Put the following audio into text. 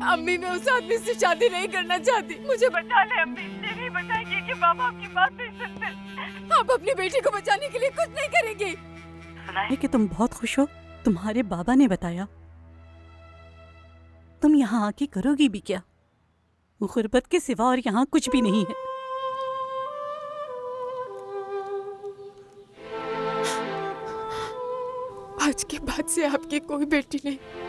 अम्मी, मैं उस आदमी से शादी नहीं करना चाहती। मुझे बचा ले अम्मी। ये नहीं बताएगी कि बाबा आपकी बात नहीं सुनते। आप अपनी बेटी को बचाने के लिए कुछ नहीं करेंगी। है कि तुम बहुत खुश हो। तुम्हारे बाबा ने बताया। तुम यहाँ आके करोगी भी क्या? गुर्बत के सिवा और यहाँ कुछ भी नहीं है। आज के बाद से आपकी कोई बेटी नहीं।